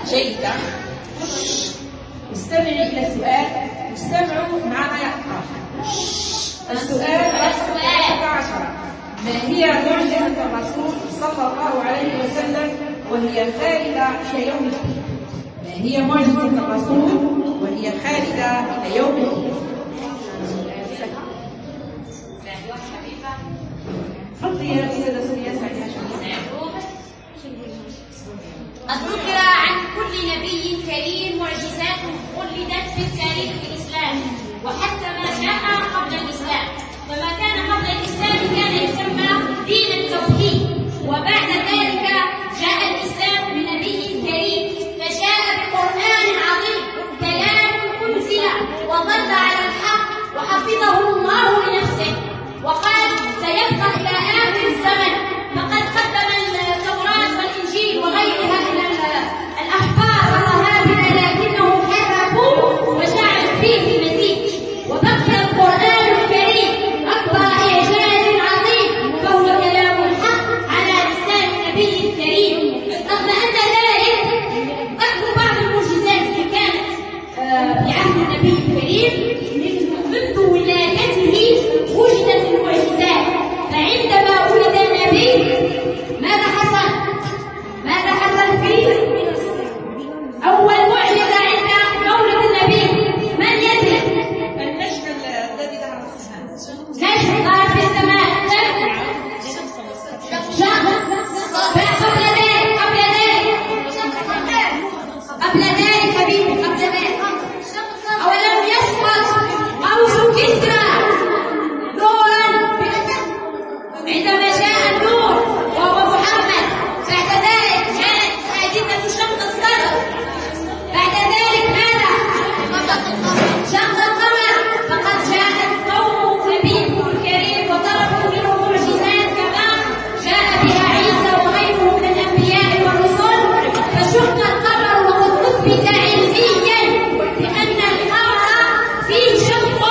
جيدة. استمعي إلى السؤال، استمعوا معنا. السؤال رقم 11: ما هي معجزة الرسول صلى الله عليه وسلم وهي خالدة إلى يوم الدين؟ ما هي معجزة الرسول وهي خالدة إلى يوم الدين؟ تفضلي يا أستاذة سوريا سعيد. قد ذكر عن كل نبي كريم معجزات خلدت في التاريخ الإسلامي وحتى ما جاء قبل الإسلام، فما كان قبل الإسلام كان يسمى دين التوحيد، وبعد ذلك جاء الإسلام بنبي كريم فجاء بقرآن عظيم كلام أنزل وظل على الحق وحفظه الله لنفسه وقال سيبقى إلى آخر الزمن، فقد قدم التوراة والإنجيل وغيرها من الأحبار والرهابنة لكنهم حرفوا وجعلوا فيه مزيج، وبقي القرآن الكريم أكبر إعجاز عظيم فهو كلام الحق على لسان النبي الكريم. رغم أن ذلك أكبر بعض المعجزات اللي كانت في عهد النبي الكريم منذ ولادته وجدت المعجزات، فعندما ولد النبي ماذا حصل؟ ماذا حصل فيه؟ أول معجزة عند مولد النبي من يدري؟ النجم الذي ظهر في السماء. نجم ظهر في السماء. قبل ذلك حبيبي، قبل ذلك أولم يسقط قوس كسرى نورا عندما جاء النور وهو محمد، بعد ذلك جاءت حادثة شق الصدر، بعد ذلك ماذا؟ شق القمر، فقد جاء قوم نبيكم الكريم وطلبوا منه معجزات كما جاء بها عيسى وغيره من الأنبياء والرسل، فشق القمر وقد أثبت علميا بأن القمر فيه شق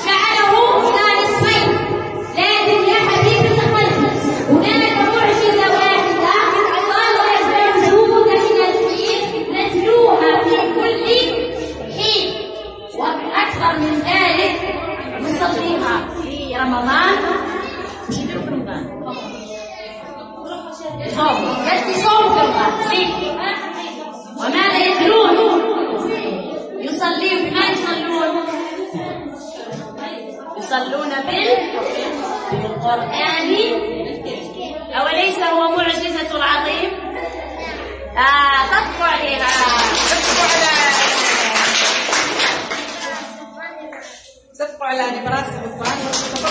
جعله إلى نصفين، لكن يا حبيبي تقبل هناك معجزة واحدة الله موجودة من الحين نتلوها في كل حين، وأكثر من ذلك نصليها في رمضان. صوم في رمضان. وماذا يتلون؟ يصلون بما يصلون بالقرآن، أوليس هو معجزة العظيم؟ صدقوا عليها، صدقوا على نبراس القرآن.